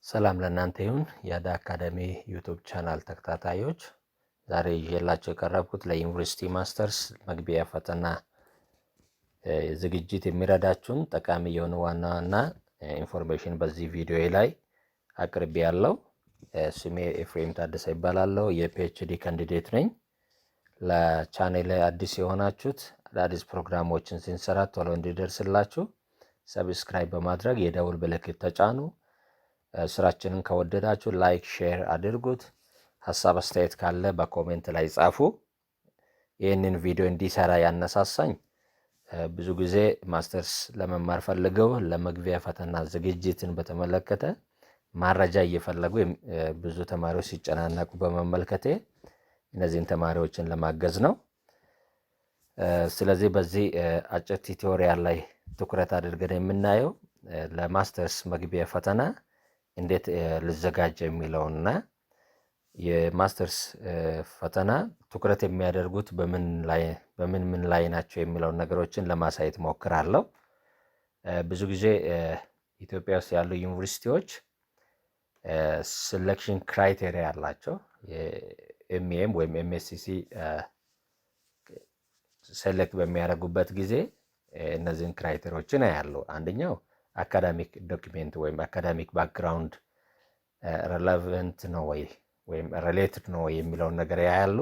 ሰላም ለእናንተ ይሁን ያዳ አካዳሚ ዩቲዩብ ቻናል ተከታታዮች፣ ዛሬ ይዤላችሁ የቀረብኩት ለዩኒቨርሲቲ ማስተርስ መግቢያ ፈተና ዝግጅት የሚረዳችሁን ጠቃሚ የሆኑ ዋና ዋና ኢንፎርሜሽን በዚህ ቪዲዮ ላይ አቅርቤያለሁ። ስሜ ኤፍሬም ታደሰ ይባላለሁ። የፒኤችዲ ካንዲዴት ነኝ። ለቻኔል ላይ አዲስ የሆናችሁት አዳዲስ ፕሮግራሞችን ስንሰራ ቶሎ እንዲደርስላችሁ ሰብስክራይብ በማድረግ የደውል ምልክት ተጫኑ። ስራችንን ከወደዳችሁ ላይክ ሼር አድርጉት። ሀሳብ አስተያየት ካለ በኮሜንት ላይ ጻፉ። ይህንን ቪዲዮ እንዲሰራ ያነሳሳኝ ብዙ ጊዜ ማስተርስ ለመማር ፈልገው ለመግቢያ ፈተና ዝግጅትን በተመለከተ መረጃ እየፈለጉ ብዙ ተማሪዎች ሲጨናነቁ በመመልከቴ እነዚህን ተማሪዎችን ለማገዝ ነው። ስለዚህ በዚህ አጭር ቲዩቶሪያል ላይ ትኩረት አድርገን የምናየው ለማስተርስ መግቢያ ፈተና እንዴት ልዘጋጅ የሚለውና የማስተርስ ፈተና ትኩረት የሚያደርጉት በምን ላይ ናቸው የሚለውን ነገሮችን ለማሳየት ሞክራለሁ። ብዙ ጊዜ ኢትዮጵያ ውስጥ ያሉ ዩኒቨርሲቲዎች ሴሌክሽን ክራይቴሪያ አላቸው። የኤምኤም ወይም ኤምኤስሲ ሴሌክት በሚያደርጉበት ጊዜ እነዚህን ክራይቴሪያዎችን ያሉ አንደኛው አካዳሚክ ዶክሜንት ወይም አካዳሚክ ባክግራውንድ ሬሌቫንት ነው ወይም ሪሌትድ ነው የሚለውን ነገር ያያሉ።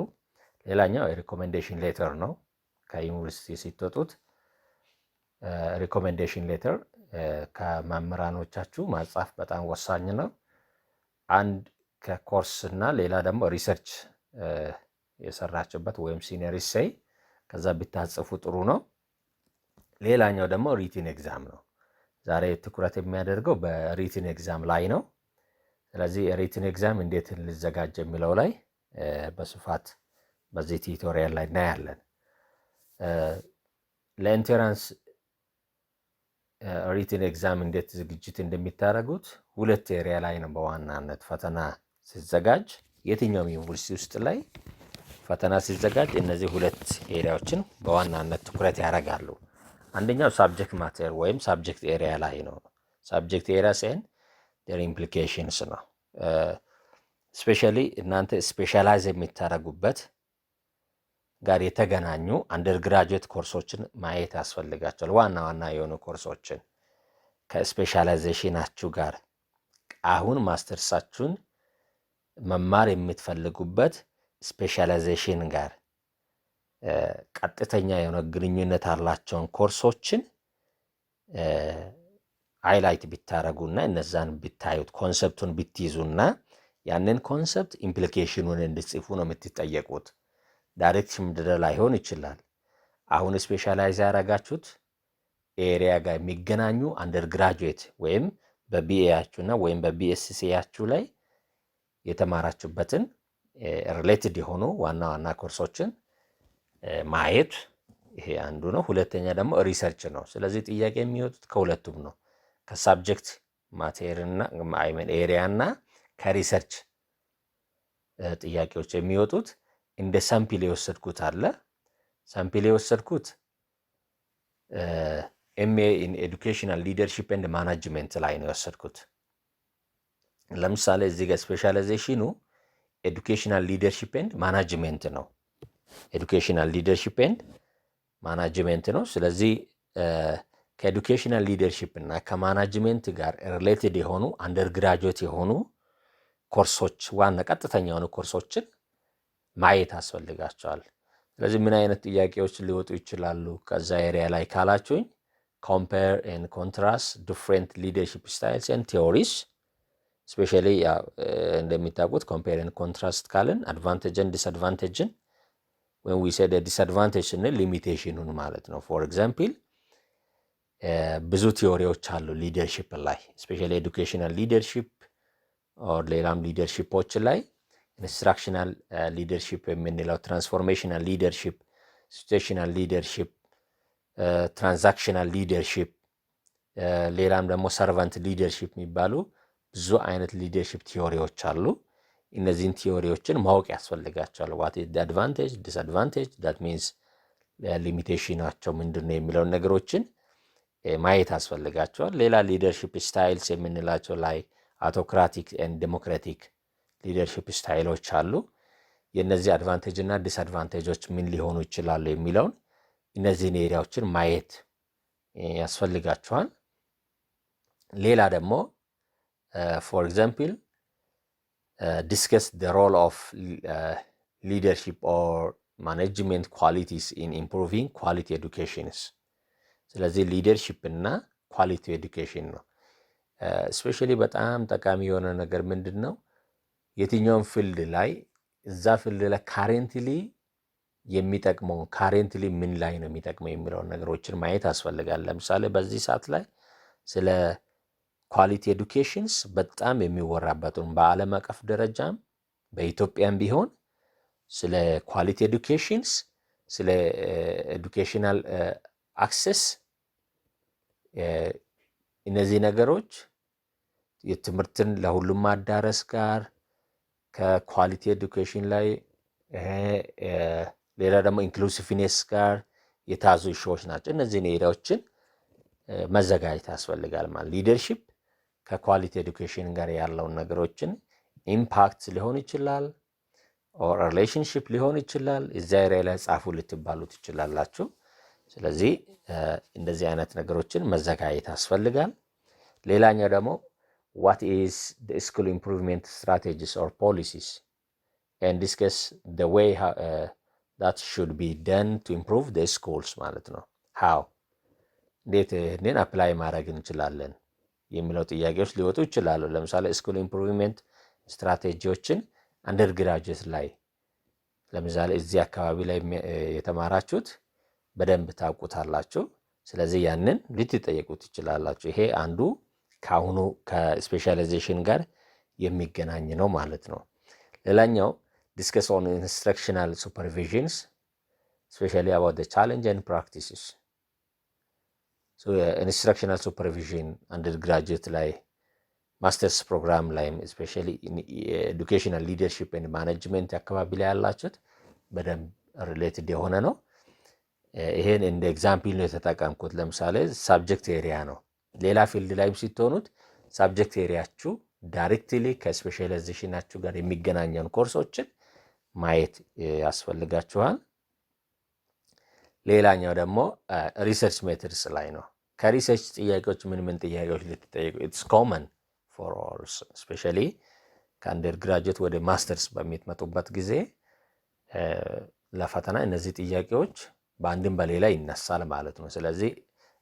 ሌላኛው ሪኮሜንዴሽን ሌተር ነው። ከዩኒቨርሲቲ ሲወጡት ሪኮሜንዴሽን ሌተር ከመምህራኖቻችሁ ማጻፍ በጣም ወሳኝ ነው። አንድ ከኮርስ እና ሌላ ደግሞ ሪሰርች የሰራችበት ወይም ሲኒየር ኢሴይ ከዛ ቢታጽፉ ጥሩ ነው። ሌላኛው ደግሞ ሪቲን ኤግዛም ነው። ዛሬ ትኩረት የሚያደርገው በሪቲን ኤግዛም ላይ ነው። ስለዚህ ሪቲን ኤግዛም እንዴት ልዘጋጅ የሚለው ላይ በስፋት በዚህ ቲዩቶሪያል ላይ እናያለን። ለኢንትራንስ ሪቲን ኤግዛም እንዴት ዝግጅት እንደሚታረጉት ሁለት ኤሪያ ላይ ነው በዋናነት ፈተና ሲዘጋጅ። የትኛውም ዩኒቨርሲቲ ውስጥ ላይ ፈተና ሲዘጋጅ እነዚህ ሁለት ኤሪያዎችን በዋናነት ትኩረት ያደርጋሉ። አንደኛው ሳብጀክት ማተር ወይም ሳብጀክት ኤሪያ ላይ ነው። ሳብጀክት ኤሪያ ሲሆን ዴር ኢምፕሊኬሽንስ ነው። ስፔሻሊ እናንተ ስፔሻላይዝ የሚታረጉበት ጋር የተገናኙ አንደርግራጁዌት ኮርሶችን ማየት ያስፈልጋቸዋል። ዋና ዋና የሆኑ ኮርሶችን ከስፔሻላይዜሽናችሁ ጋር አሁን ማስተርሳችሁን መማር የምትፈልጉበት ስፔሻላይዜሽን ጋር ቀጥተኛ የሆነ ግንኙነት አላቸውን ኮርሶችን ሃይላይት ቢታረጉና እነዛን ቢታዩት ኮንሰፕቱን ቢትይዙና ያንን ኮንሰፕት ኢምፕሊኬሽኑን እንድጽፉ ነው የምትጠየቁት። ዳይሬክት ምድረ ላይሆን ይችላል። አሁን ስፔሻላይዝ ያደረጋችሁት ኤሪያ ጋር የሚገናኙ አንደርግራጁዌት ወይም በቢኤያችሁና ወይም በቢኤስሲያችሁ ላይ የተማራችሁበትን ሪሌትድ የሆኑ ዋና ዋና ኮርሶችን ማየት ይሄ አንዱ ነው። ሁለተኛ ደግሞ ሪሰርች ነው። ስለዚህ ጥያቄ የሚወጡት ከሁለቱም ነው። ከሳብጀክት ማቴሪያልና ኤሪያና ከሪሰርች ጥያቄዎች የሚወጡት እንደ ሳምፕል የወሰድኩት አለ። ሳምፕል የወሰድኩት ኤምኤ ኢን ኤዱኬሽናል ሊደርሺፕ ኤንድ ማናጅመንት ላይ ነው የወሰድኩት። ለምሳሌ እዚህ ጋር ስፔሻላይዜሽኑ ኤዱኬሽናል ሊደርሺፕ ኤንድ ማናጅመንት ነው። ኤዱኬሽናል ሊደርሺፕ ኤንድ ማናጅመንት ነው። ስለዚህ ከኤዱኬሽናል ሊደርሺፕ እና ከማናጅመንት ጋር ሪሌትድ የሆኑ አንደርግራጁዌት የሆኑ ኮርሶች ዋና ቀጥተኛ የሆኑ ኮርሶችን ማየት ያስፈልጋቸዋል። ስለዚህ ምን አይነት ጥያቄዎች ሊወጡ ይችላሉ ከዛ ኤሪያ ላይ ካላችሁኝ፣ ኮምፔር ኤንድ ኮንትራስት ዲፍረንት ሊደርሺፕ ስታይልስ ኤንድ ቲዮሪስ። ስፔሻሊ እንደሚታወቁት ኮምፔር ኤንድ ኮንትራስት ካልን አድቫንቴጅን ዲስአድቫንቴጅን when we say the disadvantage ስንል ሊሚቴሽኑን ማለት ነው። ፎር ኤግዛምፕል ብዙ ቲዮሪዎች አሉ ሊደርሺፕ ላይ ስፔሻሊ ኤዱኬሽናል ሊደርሺፕ ኦር ሌላም ሊደርሺፖች ላይ ኢንስትራክሽናል ሊደርሺፕ የምንለው፣ ትራንስፎርሜሽናል ሊደርሺፕ፣ ሲቹዌሽናል ሊደርሺፕ፣ ትራንዛክሽናል ሊደርሺፕ፣ ሌላም ደግሞ ሰርቫንት ሊደርሺፕ የሚባሉ ብዙ አይነት ሊደርሺፕ ቲዮሪዎች አሉ። እነዚህን ቲዮሪዎችን ማወቅ ያስፈልጋቸዋል። ዋት ኢዝ አድቫንቴጅ ዲስአድቫንቴጅ ዳት ሚንስ ሊሚቴሽናቸው ምንድን ነው የሚለውን ነገሮችን ማየት ያስፈልጋቸዋል። ሌላ ሊደርሺፕ ስታይልስ የምንላቸው ላይ አውቶክራቲክ ኤንድ ዴሞክራቲክ ሊደርሺፕ ስታይሎች አሉ። የእነዚህ አድቫንቴጅ እና ዲስአድቫንቴጆች ምን ሊሆኑ ይችላሉ የሚለውን እነዚህን ኤሪያዎችን ማየት ያስፈልጋችኋል። ሌላ ደግሞ ፎር ኤግዛምፕል discuss the role of leadership or management qualities in improving quality educations። ስለዚህ ሊደርሺፕ እና ኳሊቲ ኤዱኬሽን ነው። ስፔሻሊ በጣም ጠቃሚ የሆነ ነገር ምንድን ነው? የትኛውን ፊልድ ላይ እዛ ፊልድ ላይ ካሬንትሊ የሚጠቅመው ካሬንትሊ ምን ላይ ነው የሚጠቅመው የሚለውን ነገሮችን ማየት ያስፈልጋል። ለምሳሌ በዚህ ሰዓት ላይ ስለ ኳሊቲ ኤዱኬሽንስ በጣም የሚወራበትን በዓለም አቀፍ ደረጃም በኢትዮጵያም ቢሆን ስለ ኳሊቲ ኤዱኬሽንስ ስለ ኤዱኬሽናል አክሰስ እነዚህ ነገሮች የትምህርትን ለሁሉም ማዳረስ ጋር ከኳሊቲ ኤዱኬሽን ላይ ሌላ ደግሞ ኢንክሉሲቭኔስ ጋር የታዙ ኢሹዎች ናቸው። እነዚህን ኤሪያዎችን መዘጋጀት ያስፈልጋል። ማለት ሊደርሺፕ ከኳሊቲ ኤዱኬሽን ጋር ያለውን ነገሮችን ኢምፓክት ሊሆን ይችላል ኦር ሪሌሽንሺፕ ሊሆን ይችላል። እዚያ ኤሪያ ላይ ጻፉ ልትባሉ ትችላላችሁ። ስለዚህ እንደዚህ አይነት ነገሮችን መዘጋጀት ያስፈልጋል። ሌላኛው ደግሞ what is the school improvement strategies or policies and discuss the way that should be done to improve the schools ማለት ነው። how እንዴት እኔን አፕላይ ማድረግ እንችላለን የሚለው ጥያቄዎች ሊወጡ ይችላሉ። ለምሳሌ ስኩል ኢምፕሩቭመንት ስትራቴጂዎችን አንደር ግራጁዌት ላይ ለምሳሌ እዚህ አካባቢ ላይ የተማራችሁት በደንብ ታውቁታላችሁ። ስለዚህ ያንን ልትጠየቁ ትችላላችሁ። ይሄ አንዱ ከአሁኑ ከስፔሻላይዜሽን ጋር የሚገናኝ ነው ማለት ነው። ሌላኛው ዲስከስ ኦን ኢንስትራክሽናል ሱፐርቪዥንስ ስፔሻሊ አባውት ዘ ቻሌንጅ ኤንድ ፕራክቲስስ። ኢንስትራክሽናል ሱፐርቪዥን አንደር ግራጁዌት ላይ ማስተርስ ፕሮግራም ላይም ስፔሻሊ ኤዱኬሽናል ሊደርሺፕ ኤንድ ማኔጅመንት አካባቢ ላይ ያላችሁት በደንብ ሪሌትድ የሆነ ነው። ይሄን እንደ ኤግዛምፕል ነው የተጠቀምኩት። ለምሳሌ ሳብጀክት ኤሪያ ነው። ሌላ ፊልድ ላይም ስትሆኑት ሳብጀክት ኤሪያችሁ ዳይሬክትሊ ከስፔሻላይዜሽናችሁ ጋር የሚገናኘውን ኮርሶችን ማየት ያስፈልጋችኋል። ሌላኛው ደግሞ ሪሰርች ሜተድስ ላይ ነው። ከሪሰርች ጥያቄዎች ምን ጥያቄዎች ልትጠየቁ ኢትስ ኮመን ፎር ኦል ስፔሻሊ ከአንደር ግራጁዌት ወደ ማስተርስ በሚመጡበት ጊዜ ለፈተና እነዚህ ጥያቄዎች በአንድም በሌላ ይነሳል ማለት ነው። ስለዚህ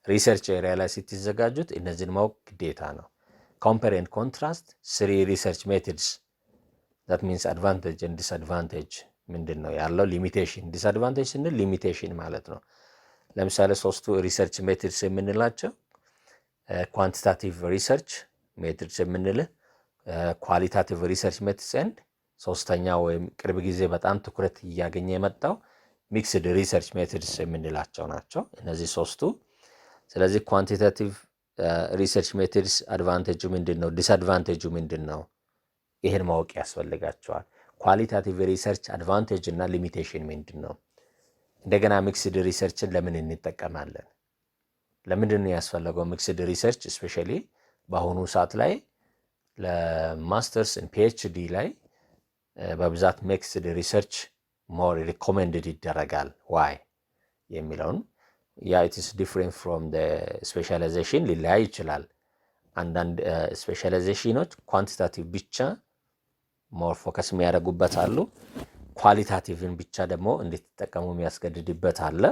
ሪሰርች ኤሪያ ላይ ስትዘጋጁት እነዚህን ማወቅ ግዴታ ነው። ኮምፔር ኤንድ ኮንትራስት ስሪ ሪሰርች ሜተድስ ዛት ሚንስ አድቫንቴጅ ኤንድ ዲስአድቫንቴጅ ምንድን ነው ያለው ሊሚቴሽን። ዲስአድቫንቴጅ ስንል ሊሚቴሽን ማለት ነው። ለምሳሌ ሶስቱ ሪሰርች ሜተድስ የምንላቸው ኳንቲታቲቭ ሪሰርች ሜተድስ የምንልህ ኳሊታቲቭ ሪሰርች ሜተድስ ኤንድ ሶስተኛ ወይም ቅርብ ጊዜ በጣም ትኩረት እያገኘ የመጣው ሚክስድ ሪሰርች ሜተድስ የምንላቸው ናቸው እነዚህ ሶስቱ። ስለዚህ ኳንቲታቲቭ ሪሰርች ሜተድስ አድቫንቴጁ ምንድን ነው፣ ዲስአድቫንቴጁ ምንድን ነው፣ ይህን ማወቅ ያስፈልጋቸዋል። ኳሊታቲቭ ሪሰርች አድቫንቴጅ እና ሊሚቴሽን ምንድን ነው? እንደገና ሚክስድ ሪሰርችን ለምን እንጠቀማለን? ለምንድን ነው ያስፈለገው ሚክስድ ሪሰርች? ስፔሻሊ በአሁኑ ሰዓት ላይ ለማስተርስ ፒኤችዲ ላይ በብዛት ሚክስድ ሪሰርች ሞር ሪኮሜንድድ ይደረጋል። ዋይ የሚለውን ያ ኢትስ ዲፍረንት ፍሮም ስፔሻላይዜሽን ሊለያይ ይችላል። አንዳንድ ስፔሻላይዜሽኖች ኳንቲታቲቭ ብቻ ሞር ፎከስ የሚያደርጉበት አሉ። ኳሊታቲቭን ብቻ ደግሞ እንድትጠቀሙ የሚያስገድድበት አለ።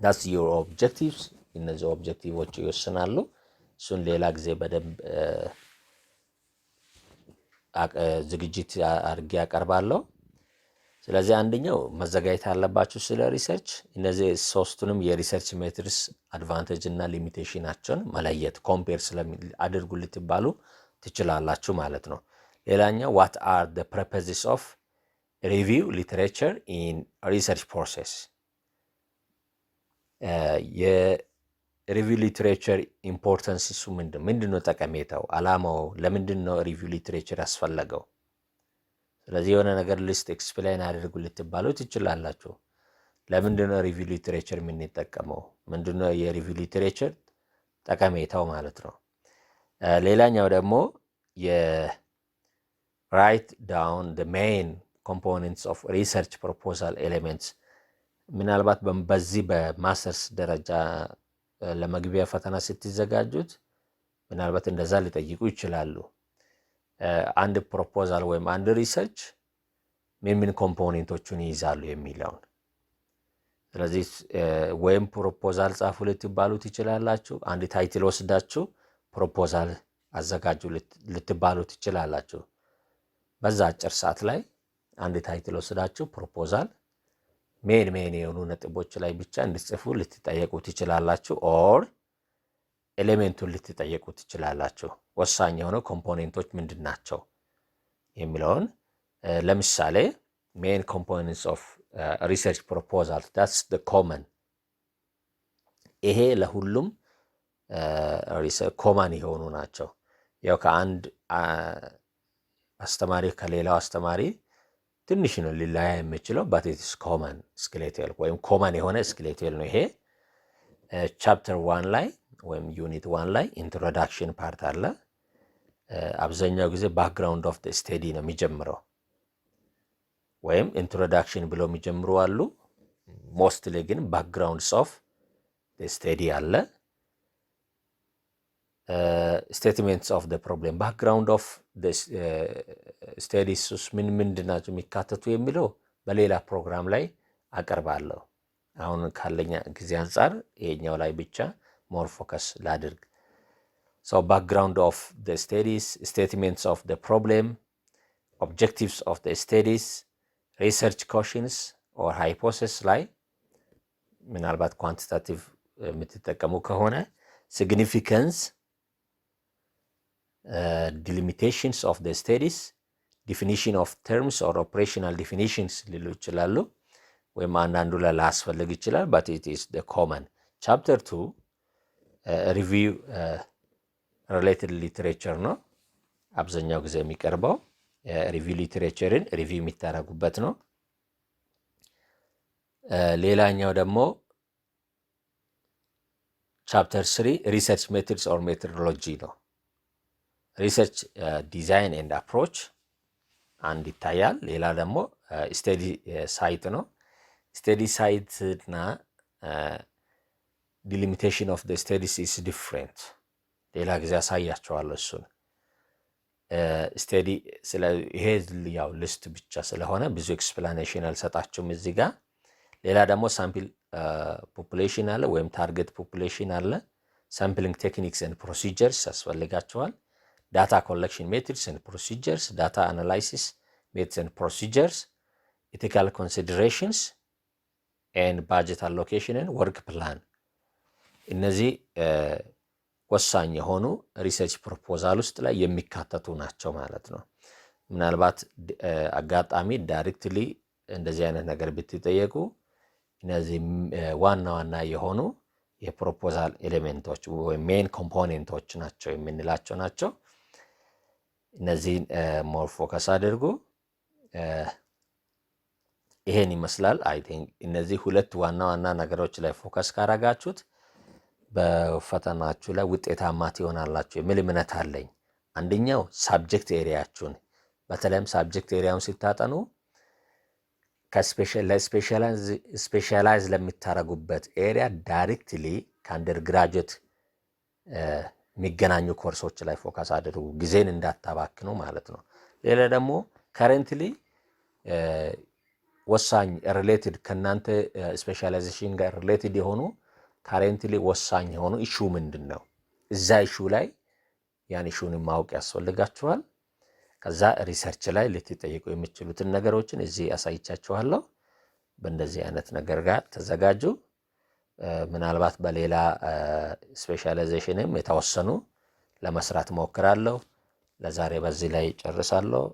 ዳትስ ዩር ኦብጀክቲቭስ። እነዚህ ኦብጀክቲቮች ይወስናሉ። እሱን ሌላ ጊዜ በደንብ ዝግጅት አድርጌ ያቀርባለሁ። ስለዚህ አንደኛው መዘጋጀት ያለባችሁ ስለ ሪሰርች እነዚህ ሶስቱንም የሪሰርች ሜትርስ አድቫንቴጅ እና ሊሚቴሽናቸውን መለየት ኮምፔር አድርጉ ልትባሉ ትችላላችሁ ማለት ነው። ሌላኛው what are the purposes of review literature in research process። የሪቪው ሊትሬቸር ኢምፖርታንስ እሱ ምንድን ነው ጠቀሜታው፣ አላማው፣ ለምንድን ነው ሪቪው ሊትሬቸር ያስፈለገው? ስለዚህ የሆነ ነገር ሊስት ኤክስፕሌን አድርጉ ልትባሉ ትችላላችሁ። ለምንድን ነው ሪቪው ሊትሬቸር የምንጠቀመው? ምንድን ነው የሪቪው ሊትሬቸር ጠቀሜታው ማለት ነው። ሌላኛው ደግሞ write down the main components of research proposal elements ምናልባት በዚህ በማስተርስ ደረጃ ለመግቢያ ፈተና ስትዘጋጁት ምናልባት እንደዛ ሊጠይቁ ይችላሉ። አንድ ፕሮፖዛል ወይም አንድ ሪሰርች ምን ኮምፖኔንቶቹን ይይዛሉ የሚለውን። ስለዚህ ወይም ፕሮፖዛል ጻፉ ልትባሉ ትችላላችሁ። አንድ ታይትል ወስዳችሁ ፕሮፖዛል አዘጋጁ ልትባሉ ትችላላችሁ። በዛ አጭር ሰዓት ላይ አንድ ታይትል ወስዳችሁ ፕሮፖዛል ሜን የሆኑ ነጥቦች ላይ ብቻ እንድትጽፉ ልትጠየቁ ትችላላችሁ። ኦር ኤሌሜንቱን ልትጠየቁ ትችላላችሁ። ወሳኝ የሆኑ ኮምፖኔንቶች ምንድን ናቸው የሚለውን ለምሳሌ ሜን ኮምፖኔንትስ ኦፍ ሪሰርች ፕሮፖዛል that's the common ይሄ ለሁሉም ኮመን የሆኑ ናቸው። ያው ከአንድ አስተማሪ ከሌላው አስተማሪ ትንሽ ነው ሊለያይ የሚችለው but it is common skeletal ወይም ኮመን የሆነ skeletal ነው። ይሄ ቻፕተር 1 ላይ ወይም ዩኒት 1 ላይ ኢንትሮዳክሽን ፓርት አለ። አብዛኛው ጊዜ ባክግራውንድ ኦፍ ዘ ስተዲ ነው የሚጀምረው ወይም ኢንትሮዳክሽን ብለው የሚጀምሩ አሉ። ሞስትሊ ግን ባክግራውንድስ ኦፍ ዘ ስተዲ አለ። ስቴትሜንትስ ኦፍ ዘ ፕሮብሌም ባክግራውንድ ኦፍ ዘ ስተዲስ ምንድን ናቸው የሚካተቱ የሚለው በሌላ ፕሮግራም ላይ አቀርባለሁ። አሁን ካለኛ ጊዜ አንጻር ይሄኛው ላይ ብቻ ሞር ፎከስ ላድርግ። So background of the studies, statements of the problem, objectives of the studies, research questions or hypothesis ላይ ምናልባት ኳንቲታቲቭ የምትጠቀሙ ከሆነ significance, delimitations of the studies, definition of terms or operational definitions ሊሉ ይችላሉ። ወይም አንዳንዱ ላይ ላያስፈልግ ይችላል but it is the common. Chapter 2 review ሪሌትድ ሊትሬቸር ነው። አብዛኛው ጊዜ የሚቀርበው ሪቪው ሊትሬቸርን ሪቪው የሚታረጉበት ነው። ሌላኛው ደግሞ ቻፕተር 3 ሪሰርች ሜቶድስ ኦር ሜቶዶሎጂ ነው። ሪሰርች ዲዛይን ኤንድ አፕሮች አንድ ይታያል። ሌላ ደግሞ ስቴዲ ሳይት ነው። ስቴዲ ሳይት እና ዲሊሚቴሽን ኦፍ ዘ ስቴዲስ ኢዝ ዲፍረንት። ሌላ ጊዜ አሳያቸዋለሁ እሱን። ስቴዲ ይሄ ያው ሊስት ብቻ ስለሆነ ብዙ ኤክስፕላኔሽን አልሰጣችሁም እዚህ ጋር። ሌላ ደግሞ ሳምፕል ፖፑሌሽን አለ ወይም ታርጌት ፖፑሌሽን አለ። ሳምፕሊንግ ቴክኒክስ ኤንድ ፕሮሲጀርስ ያስፈልጋቸዋል። ዳታ ኮሌክሽን ሜትድስ ኤንድ ፕሮሲጀርስ፣ ዳታ አናላይሲስ ሜትድስ ኤንድ ፕሮሲጀርስ፣ ኢቲካል ኮንሲደሬሽንስ ኤንድ ባጀት አሎኬሽን ኤንድ ወርክ ፕላን። እነዚህ ወሳኝ የሆኑ ሪሰርች ፕሮፖዛል ውስጥ ላይ የሚካተቱ ናቸው ማለት ነው። ምናልባት አጋጣሚ ዳይሬክትሊ እንደዚህ አይነት ነገር ብትጠየቁ እነዚህ ዋና ዋና የሆኑ የፕሮፖዛል ኤሌሜንቶች ወይም ሜን ኮምፖኔንቶች ናቸው የምንላቸው ናቸው። እነዚህን ሞር ፎከስ አድርጉ። ይሄን ይመስላል። አይ ቲንክ እነዚህ ሁለት ዋና ዋና ነገሮች ላይ ፎከስ ካረጋችሁት በፈተናችሁ ላይ ውጤታማ ትሆናላችሁ የሚል እምነት አለኝ። አንደኛው ሳብጀክት ኤሪያችሁን በተለይም ሳብጀክት ኤሪያውን ሲታጠኑ ስፔሻላይዝ ለሚታረጉበት ኤሪያ ዳይሬክትሊ ከአንደር ግራጁዌት የሚገናኙ ኮርሶች ላይ ፎከስ አድርጉ፣ ጊዜን እንዳታባክኑ ማለት ነው። ሌላ ደግሞ ከረንትሊ ወሳኝ ሪሌትድ ከእናንተ ስፔሻላይዜሽን ጋር ሪሌትድ የሆኑ ካረንትሊ ወሳኝ የሆኑ ኢሹ ምንድን ነው? እዛ ኢሹ ላይ ያን ኢሹን ማወቅ ያስፈልጋችኋል። ከዛ ሪሰርች ላይ ልትጠይቁ የሚችሉትን ነገሮችን እዚህ አሳይቻችኋለሁ። በእንደዚህ አይነት ነገር ጋር ተዘጋጁ። ምናልባት በሌላ ስፔሻላይዜሽንም የተወሰኑ ለመስራት ሞክራለሁ። ለዛሬ በዚህ ላይ ጨርሳለሁ።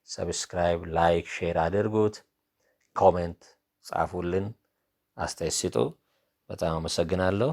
ሰብስክራይብ፣ ላይክ፣ ሼር አድርጉት። ኮሜንት ጻፉልን፣ አስተያየት ስጡ። በጣም አመሰግናለሁ።